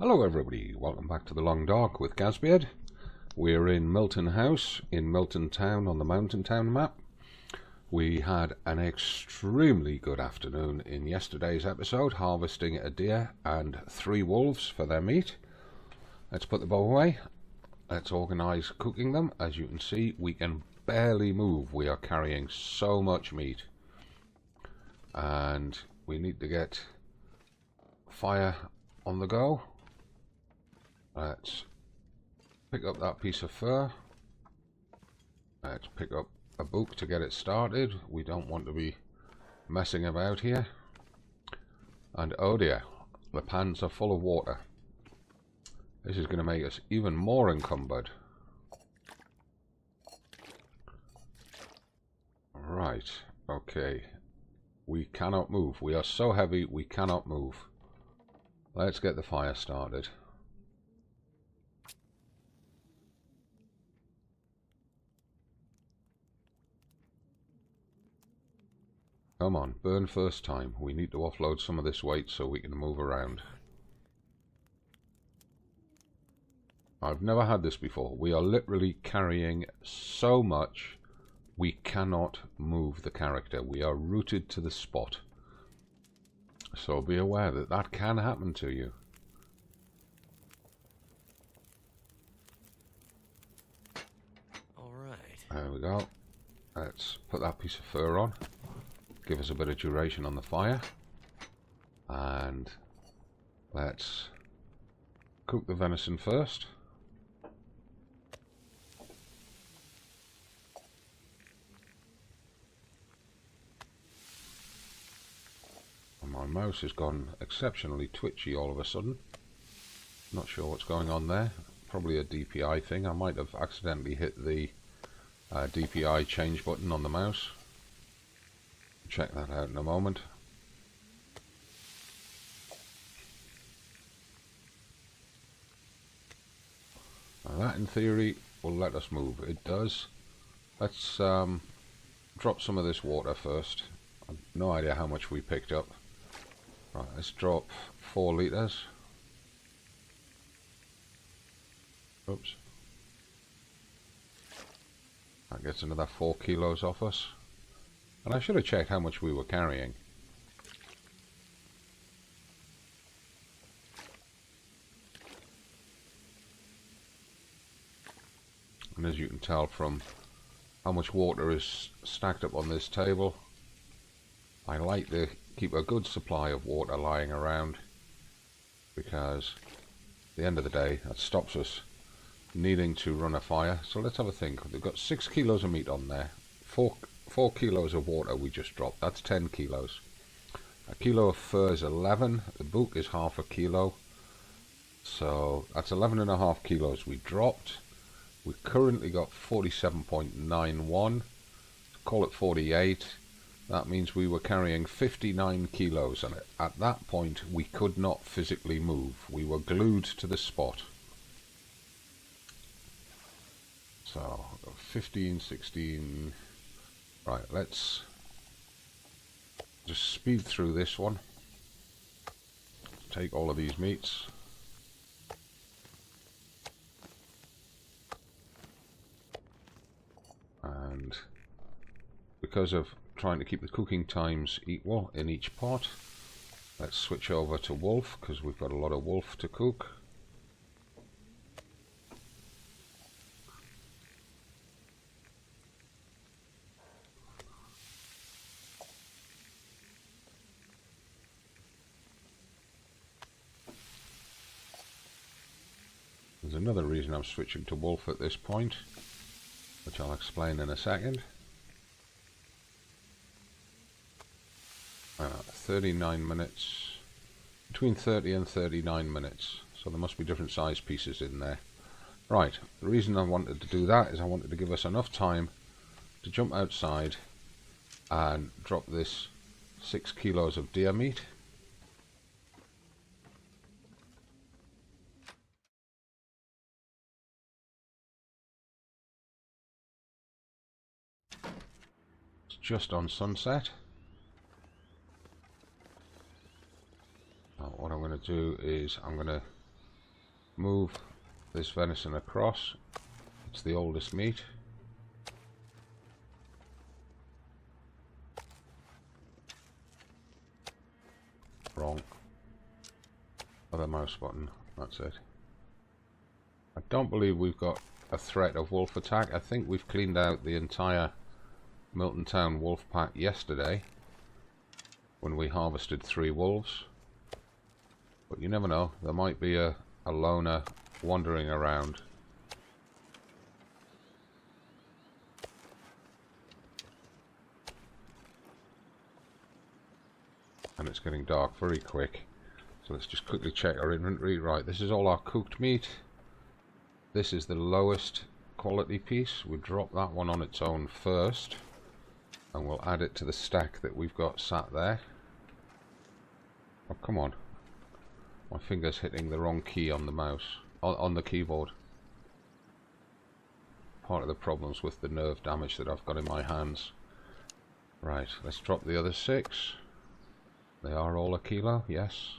Hello everybody, welcome back to The Long Dark with Gazbeard. We're in Milton House, in Milton Town on the Mountain Town map. We had an extremely good afternoon in yesterday's episode, harvesting a deer and 3 wolves for their meat. Let's put the bow away. Let's organise cooking them. As you can see, we can barely move. We are carrying so much meat. And we need to get fire on the go. Let's pick up that piece of fur. Let's pick up a book to get it started. We don't want to be messing about here. And oh dear, the pans are full of water. This is going to make us even more encumbered. Right, okay. We cannot move. We are so heavy we cannot move. Let's get the fire started. Come on, burn first time. We need to offload some of this weight so we can move around. I've never had this before. We are literally carrying so much we cannot move the character. We are rooted to the spot. So be aware that that can happen to you. Alright. There we go. Let's put that piece of fur on. Give us a bit of duration on the fire. And let's cook the venison first. And my mouse has gone exceptionally twitchy all of a sudden. Not sure what's going on there. Probably a DPI thing. I might have accidentally hit the DPI change button on the mouse. Check that out in a moment. Now that in theory will let us move. It does. Let's drop some of this water first. I've no idea how much we picked up. Right, let's drop 4 litres. Oops. That gets another 4 kilos off us. And I should have checked how much we were carrying. And as you can tell from how much water is stacked up on this table, I like to keep a good supply of water lying around, because at the end of the day that stops us needing to run a fire. So let's have a think. We've got 6 kilos of meat on there. 4 kilos of water we just dropped. That's 10 kilos. A kilo of fur is 11. The book is half a kilo. So that's 11.5 kilos we dropped. We've currently got 47.91. Call it 48. That means we were carrying 59 kilos. And at that point we could not physically move. We were glued to the spot. So 15, 16... Right, let's just speed through this one. Take all of these meats. And because of trying to keep the cooking times equal in each pot, let's switch over to wolf, because we've got a lot of wolf to cook. There's another reason I'm switching to wolf at this point, which I'll explain in a second. 39 minutes, between 30 and 39 minutes, so there must be different size pieces in there. Right, the reason I wanted to do that is I wanted to give us enough time to jump outside and drop this 6 kilos of deer meat. Just on sunset. Now what I'm going to do is I'm going to move this venison across. It's the oldest meat. Wrong. Other mouse button. That's it. I don't believe we've got a threat of wolf attack. I think we've cleaned out the entire Milton Town wolf pack yesterday when we harvested 3 wolves. But you never know. There might be a loner wandering around. And it's getting dark very quick. So let's just quickly check our inventory. Right, this is all our cooked meat. This is the lowest quality piece. We'll drop that one on its own first. And we'll add it to the stack that we've got sat there. Oh, come on. My finger's hitting the wrong key on the mouse. On the keyboard. Part of the problems with the nerve damage that I've got in my hands. Right, let's drop the other 6. They are all a kilo, yes.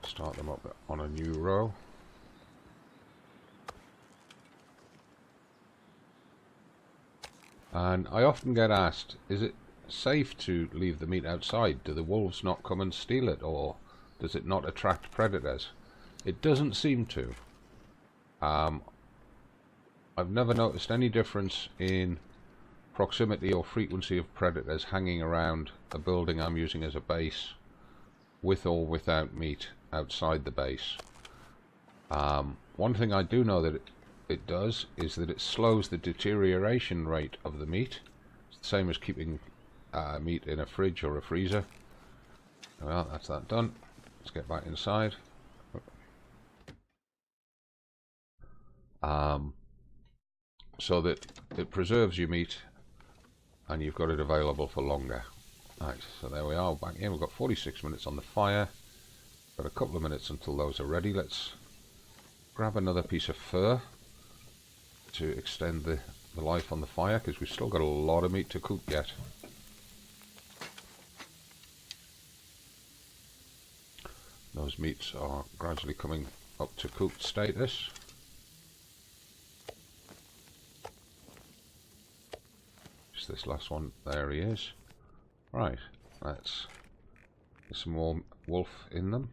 Start them up on a new row. And I often get asked, is it safe to leave the meat outside? Do the wolves not come and steal it, or does it not attract predators? It doesn't seem to. I've never noticed any difference in proximity or frequency of predators hanging around a building I'm using as a base, with or without meat outside the base. One thing I do know that it does is that it slows the deterioration rate of the meat. It's the same as keeping meat in a fridge or a freezer. Well, that's that done. Let's get back inside. So that it preserves your meat and you've got it available for longer. Right, so there we are, back in. We've got 46 minutes on the fire. Got a couple of minutes until those are ready. Let's grab another piece of fur to extend the life on the fire, because we've still got a lot of meat to cook yet. Those meats are gradually coming up to cooked status. Just this last one, there he is. Right, let's get some more wolf in them.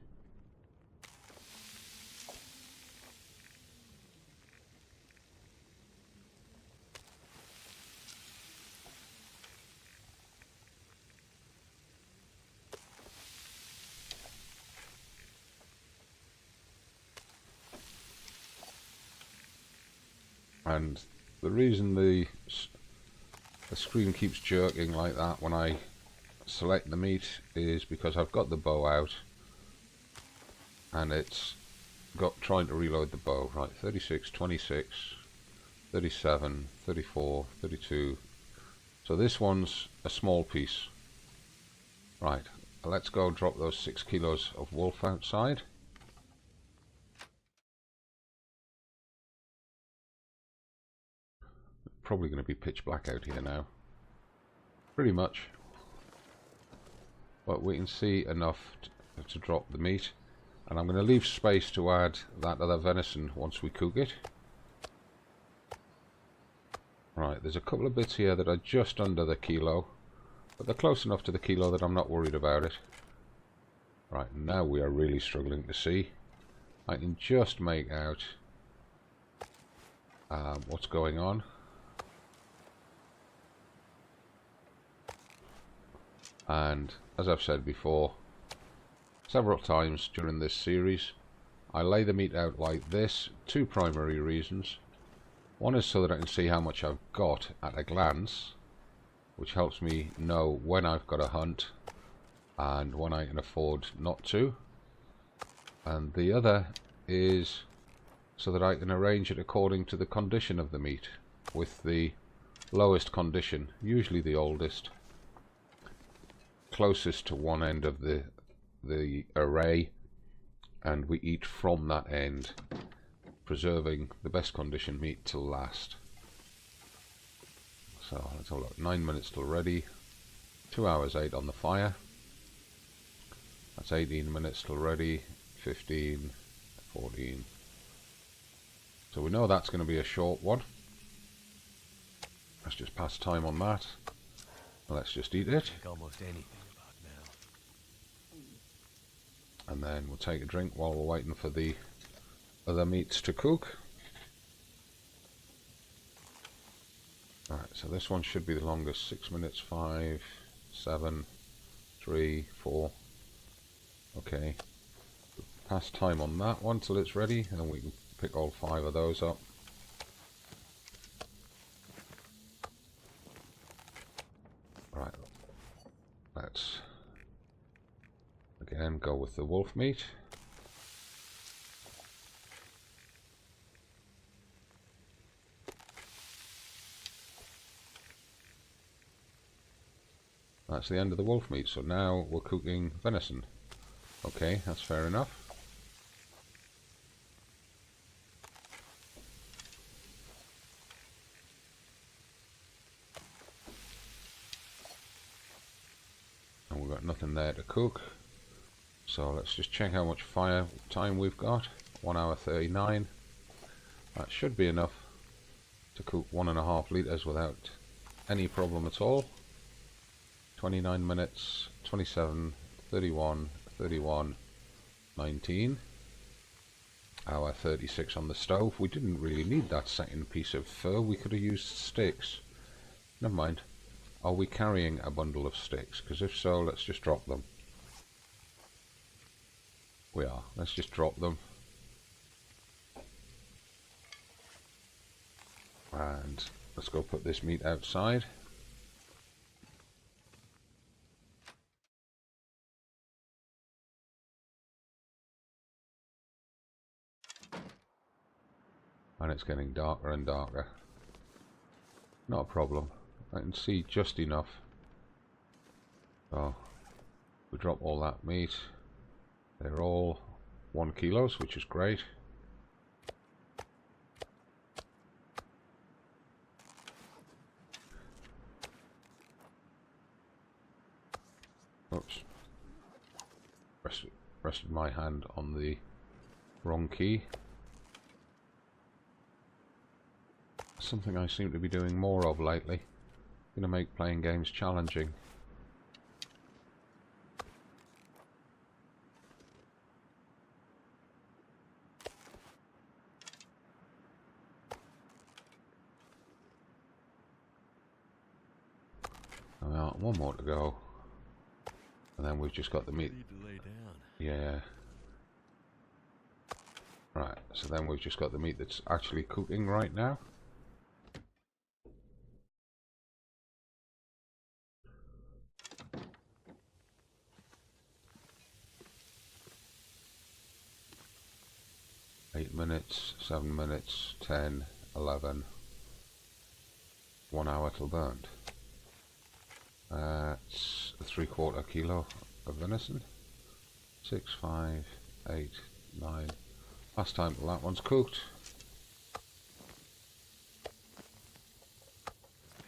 And the reason the screen keeps jerking like that when I select the meat is because I've got the bow out and it's got trying to reload the bow. Right, 36, 26, 37, 34, 32. So this one's a small piece. Right, let's go drop those 6 kilos of wolf outside. Probably going to be pitch black out here now. Pretty much. But we can see enough to drop the meat. And I'm going to leave space to add that other venison once we cook it. Right, there's a couple of bits here that are just under the kilo. But they're close enough to the kilo that I'm not worried about it. Right, now we are really struggling to see. I can just make out what's going on. And as I've said before several times during this series, I lay the meat out like this. 2 primary reasons. One is so that I can see how much I've got at a glance, which helps me know when I've got to hunt and when I can afford not to. And the other is so that I can arrange it according to the condition of the meat, with the lowest condition, usually the oldest, closest to one end of the array, and we eat from that end, preserving the best condition meat till last. So let's have a look. 9 minutes till ready. 2 hours 8 on the fire. That's 18 minutes till ready. 15, 14. So we know that's going to be a short one. Let's just pass time on that. Let's just eat it. Like almost anything about now. And then we'll take a drink while we're waiting for the other meats to cook. Alright, so this one should be the longest. 6 minutes, 5, 7, 3, 4. Okay. Pass time on that one till it's ready, and then we can pick all 5 of those up. Right. Let's again go with the wolf meat. That's the end of the wolf meat, so now we're cooking venison. Okay, that's fair enough. And we've got nothing there to cook. So let's just check how much fire time we've got. 1 hour 39. That should be enough to cook 1.5 litres without any problem at all. 29 minutes, 27, 31, 31, 19. Hour 36 on the stove. We didn't really need that second piece of fur. We could have used sticks. Never mind. Are we carrying a bundle of sticks? Because if so, let's just drop them. We are. Let's just drop them. And let's go put this meat outside. And it's getting darker and darker. Not a problem. I can see just enough. So we drop all that meat. They're all 1 kilos, which is great. Oops. Rested my hand on the wrong key. Something I seem to be doing more of lately. Gonna make playing games challenging. Well, one more to go. And then we've just got the meat. Yeah. Right, so then we've just got the meat that's actually cooking right now. Minutes, 7 minutes, 10, 11, 1 hour till burned. It's a 3/4 kilo of venison. 6, 5, 8, 9. Last time till that one's cooked. This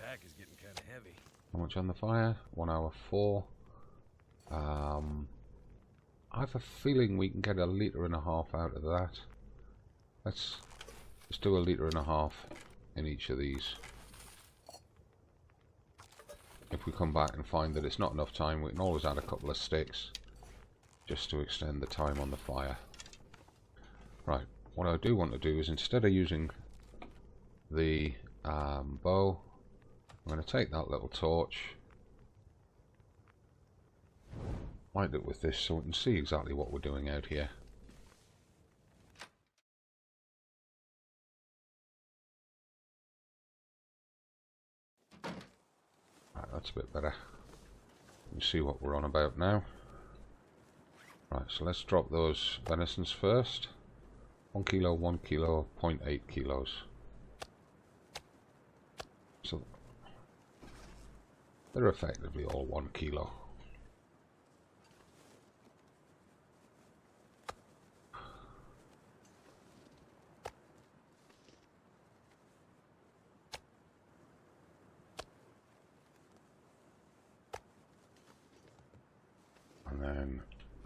pack is getting kind of heavy. How much on the fire? 1 hour 4. I have a feeling we can get 1.5 litres out of that. Let's do 1.5 litres in each of these. If we come back and find that it's not enough time, we can always add a couple of sticks just to extend the time on the fire. Right, what I do want to do is, instead of using the bow, I'm going to take that little torch, light it with this so we can see exactly what we're doing out here. Right, that's a bit better. You see what we're on about now. Right, so let's drop those venisons first. 1 kilo, 1 kilo, 0.8 kilos. So they're effectively all 1 kilo.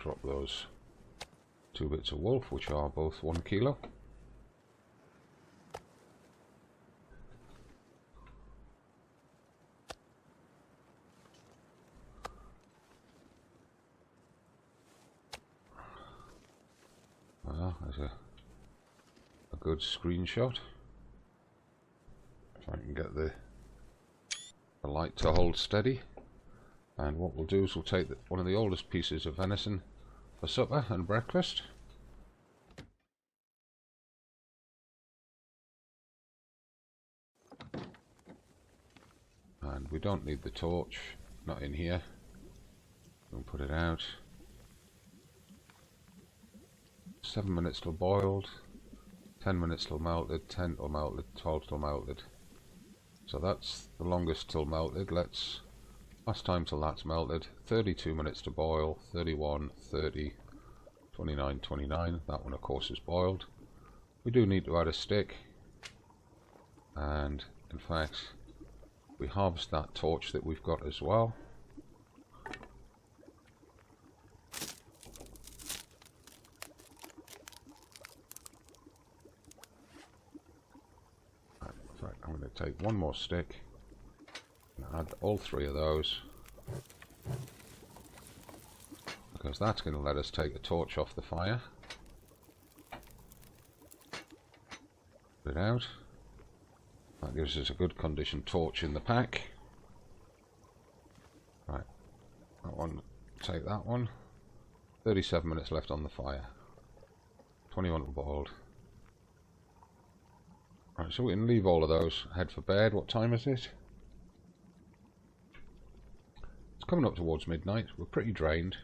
drop those 2 bits of wolf, which are both 1 kilo. Well, there's a good screenshot. If I can get the light to hold steady. And what we'll do is we'll take one of the oldest pieces of venison for supper and breakfast. And we don't need the torch, not in here. We'll put it out. 7 minutes till boiled, 10 minutes till melted, 10 till melted, 12 till melted. So that's the longest till melted. Let's last time till that's melted. 32 minutes to boil, 31, 30, 29, 29. That one of course is boiled. We do need to add a stick, and in fact we harvest that torch that we've got as well. In fact, I'm going to take one more stick and add all 3 of those, because that's going to let us take a torch off the fire. Put it out. That gives us a good condition torch in the pack. Right, that one, take that one. 37 minutes left on the fire. 21 boiled. Right, so we can leave all of those, head for bed. What time is it? It's coming up towards midnight. We're pretty drained.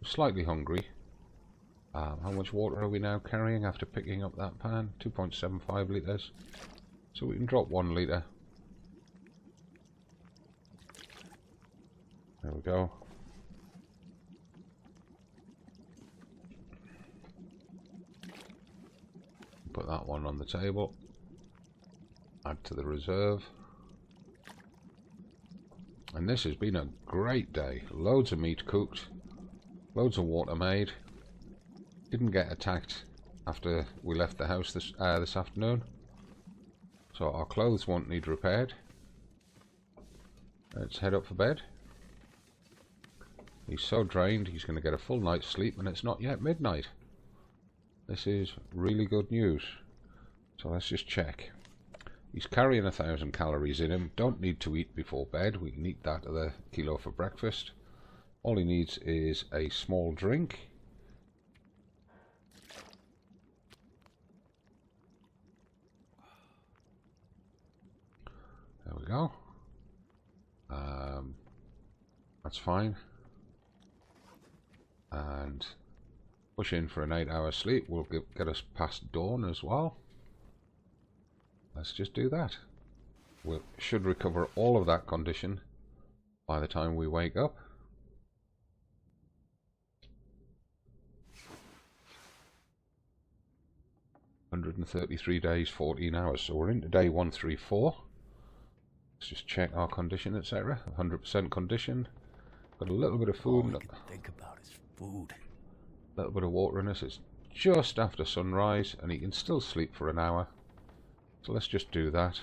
We're slightly hungry. How much water are we now carrying after picking up that pan? 2.75 litres. So we can drop 1 litre. There we go. Put that one on the table. Add to the reserve. And this has been a great day. Loads of meat cooked. Loads of water made. Didn't get attacked after we left the house this afternoon. So our clothes won't need repaired. Let's head up for bed. He's so drained he's going to get a full night's sleep, and it's not yet midnight. This is really good news. So let's just check. He's carrying 1,000 calories in him. Don't need to eat before bed. We can eat that at a kilo for breakfast. All he needs is a small drink. There we go. That's fine. And push in for an 8-hour sleep will get us past dawn as well. Let's just do that. We should recover all of that condition by the time we wake up. $133 days, 14 hours. So we're into day 134. Let's just check our condition, etc. 100% condition. Got a little bit of food. All you can think about is food. A little bit of water in us. It's just after sunrise, and he can still sleep for an hour. So let's just do that.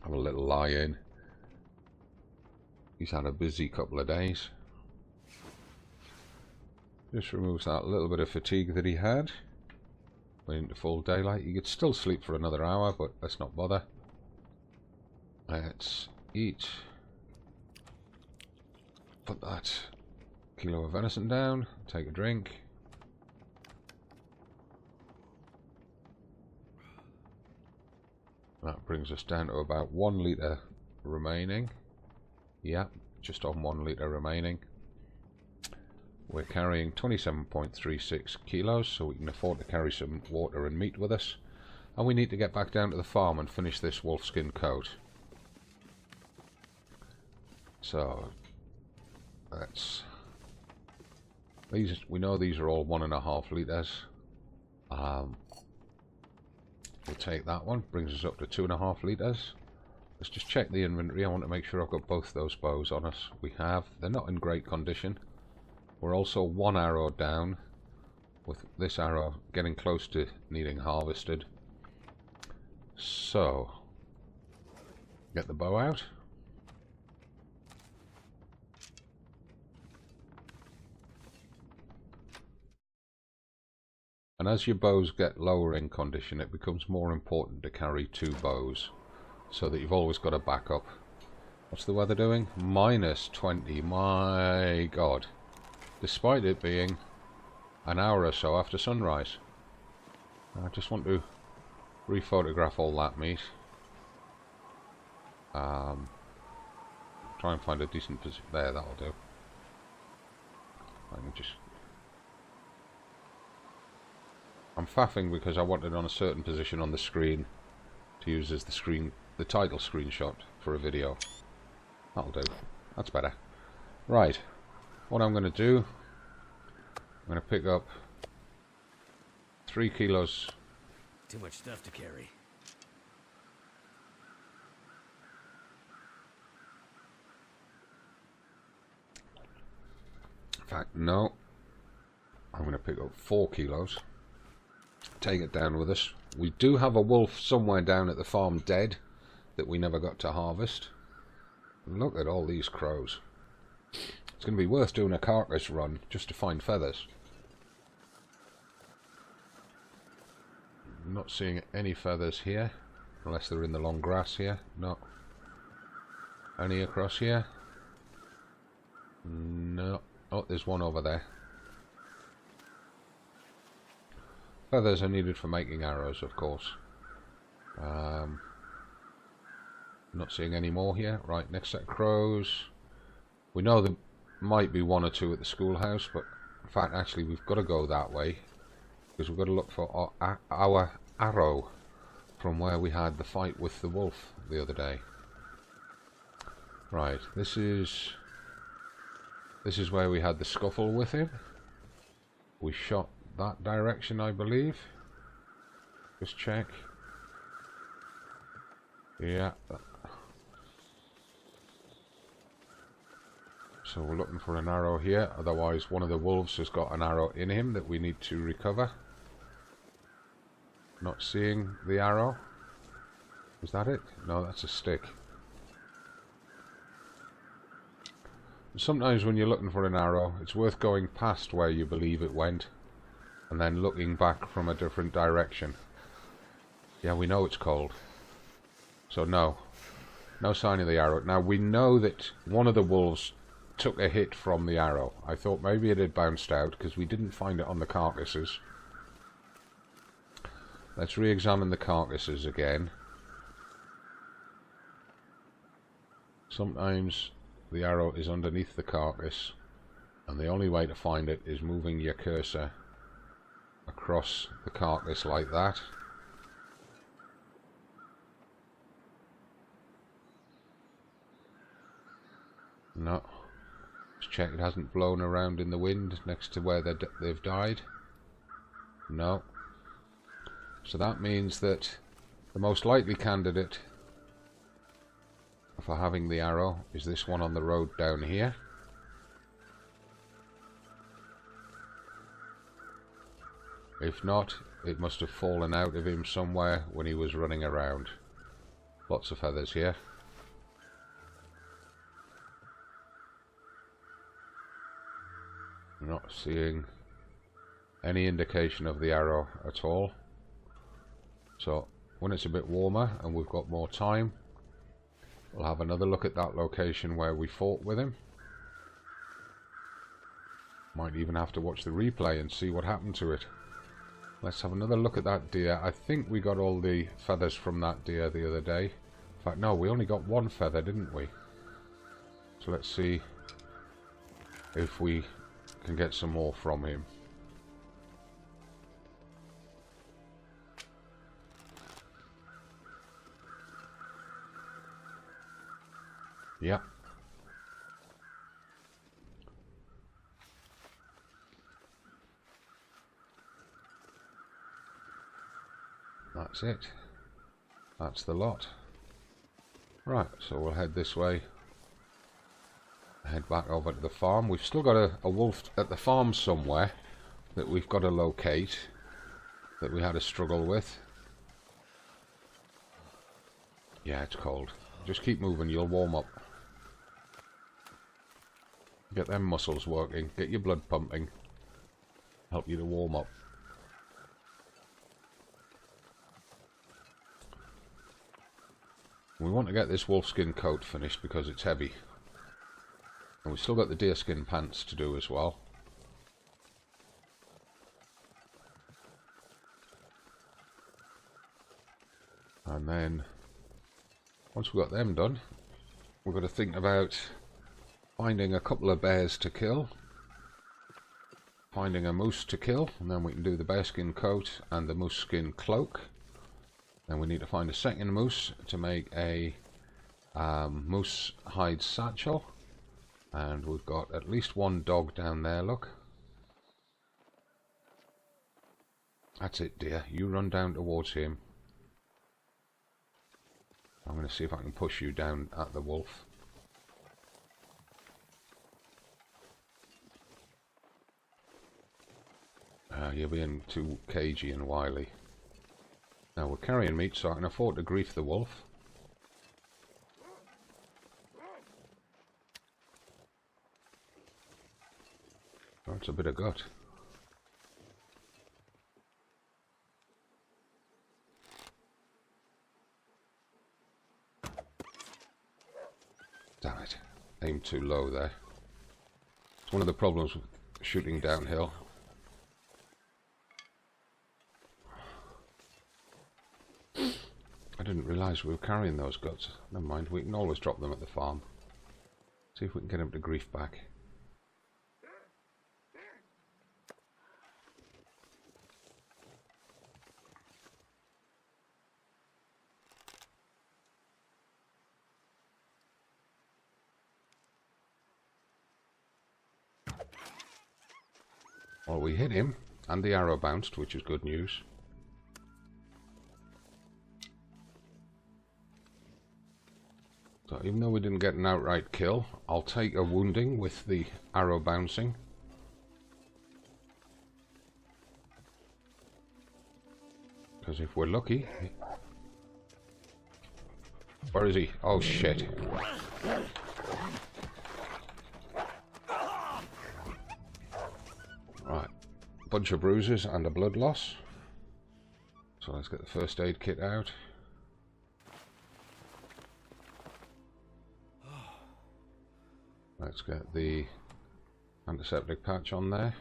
Have a little lie in. He's had a busy couple of days. Just removes that little bit of fatigue that he had. Went into full daylight. He could still sleep for another hour, but let's not bother. Let's eat. Put that kilo of venison down. Take a drink. That brings us down to about 1 litre remaining. Yep, just on 1 litre remaining. We're carrying 27.36 kilos, so we can afford to carry some water and meat with us. And we need to get back down to the farm and finish this wolfskin coat. So, let's... we know these are all 1.5 litres. We'll take that one, brings us up to 2.5 litres. Let's just check the inventory. I want to make sure I've got both those bows on us. We have. They're not in great condition. We're also one arrow down, with this arrow getting close to needing harvested. So, get the bow out. And as your bows get lower in condition, it becomes more important to carry two bows, so that you've always got a backup. What's the weather doing? -20, my god. Despite it being an hour or so after sunrise. I just want to re-photograph all that meat. Try and find a decent position. There, that'll do. I can just... I'm faffing because I want it on a certain position on the screen to use as the title screenshot for a video. That'll do. That's better. Right. What I'm going to do, I'm going to pick up 3 kilos. Too much stuff to carry. In fact, no. I'm going to pick up 4 kilos. Take it down with us. We do have a wolf somewhere down at the farm dead that we never got to harvest. Look at all these crows. It's going to be worth doing a carcass run just to find feathers. I'm not seeing any feathers here, unless they're in the long grass here. No. Any across here? No. Oh, there's one over there. Feathers are needed for making arrows, of course. Not seeing any more here. Right, next set of crows. We know there might be 1 or 2 at the schoolhouse, but in fact, actually, we've got to go that way because we've got to look for our arrow from where we had the fight with the wolf the other day. Right, this is where we had the scuffle with him. We shot that direction, I believe. Just check. Yeah. So we're looking for an arrow here, otherwise one of the wolves has got an arrow in him that we need to recover. Not seeing the arrow. Is that it? No, that's a stick. Sometimes when you're looking for an arrow, it's worth going past where you believe it went and then looking back from a different direction. Yeah, we know it's cold. So no sign of the arrow. Now we know that one of the wolves took a hit from the arrow. I thought maybe it had bounced out because we didn't find it on the carcasses. Let's re-examine the carcasses again. Sometimes the arrow is underneath the carcass, and the only way to find it is moving your cursor across the carcass like that. No. Let's check it hasn't blown around in the wind next to where they've died. No. So that means that the most likely candidate for having the arrow is this one on the road down here. If not, it must have fallen out of him somewhere when he was running around. Lots of feathers here. Not seeing any indication of the arrow at all. So when it's a bit warmer and we've got more time, we'll have another look at that location where we fought with him. Might even have to watch the replay and see what happened to it. Let's have another look at that deer. I think we got all the feathers from that deer the other day. In fact, no, we only got 1 feather, didn't we? So let's see if we can get some more from him. Yeah. That's it. That's the lot. Right, so we'll head this way. Head back over to the farm. We've still got a wolf at the farm somewhere that we've got to locate, that we had a struggle with. Yeah, it's cold. Just keep moving, you'll warm up. Get them muscles working, get your blood pumping. Help you to warm up. We want to get this wolfskin coat finished because it's heavy. And we've still got the deerskin pants to do as well. And then, once we've got them done, we've got to think about finding a couple of bears to kill, finding a moose to kill, and then we can do the bearskin coat and the moose skin cloak. Then we need to find a second moose to make a moose hide satchel. And we've got at least one dog down there, look. That's it, dear. You run down towards him. I'm going to see if I can push you down at the wolf. You're being too cagey and wily. Now we're carrying meat, so I can afford to grief the wolf. Oh, it's a bit of gut. Damn it. Aimed too low there. It's one of the problems with shooting downhill. I didn't realise we were carrying those guts. Never mind, we can always drop them at the farm. See if we can get him to grief back. Well, we hit him, and the arrow bounced, which is good news. So even though we didn't get an outright kill, I'll take a wounding with the arrow bouncing. Because if we're lucky... Where is he? Oh shit. Right. Bunch of bruises and a blood loss. So let's get the first aid kit out. Let's get the antiseptic patch on there.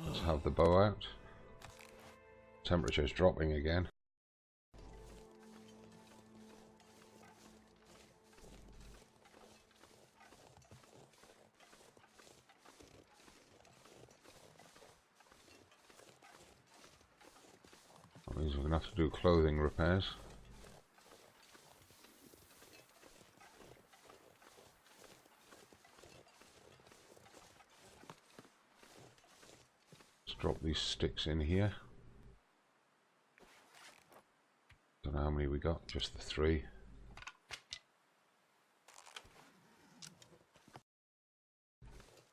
Let's have the bow out. Temperature's dropping again. That means we're going to have to do clothing repairs. Drop these sticks in here. Don't know how many we got, just the 3.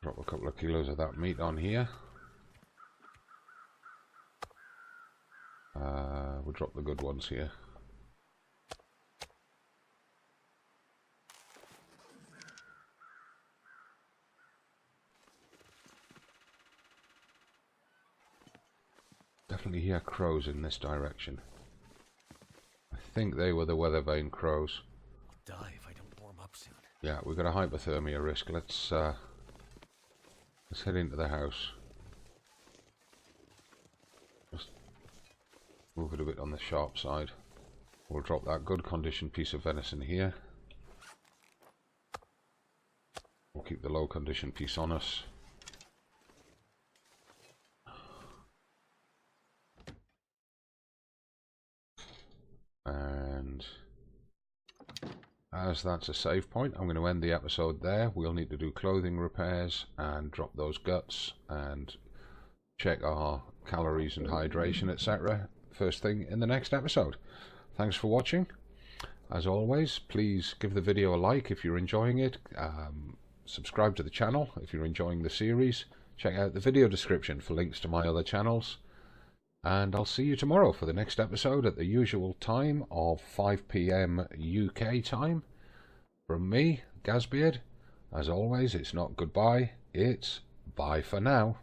Drop a couple of kilos of that meat on here. We'll drop the good ones here. Definitely hear crows in this direction. I think they were the weather vane crows. I'll die if I don't warm up soon. Yeah, we've got a hypothermia risk. Let's head into the house. Just move it a bit on the sharp side. We'll drop that good condition piece of venison here. We'll keep the low condition piece on us. And as that's a save point, I'm going to end the episode there. We'll need to do clothing repairs and drop those guts and check our calories and hydration, etc. first thing in the next episode. Thanks for watching. As always, please give the video a like if you're enjoying it. Subscribe to the channel if you're enjoying the series. Check out the video description for links to my other channels. And I'll see you tomorrow for the next episode at the usual time of 5 PM UK time. From me, Gazbeard, as always, it's not goodbye, it's bye for now.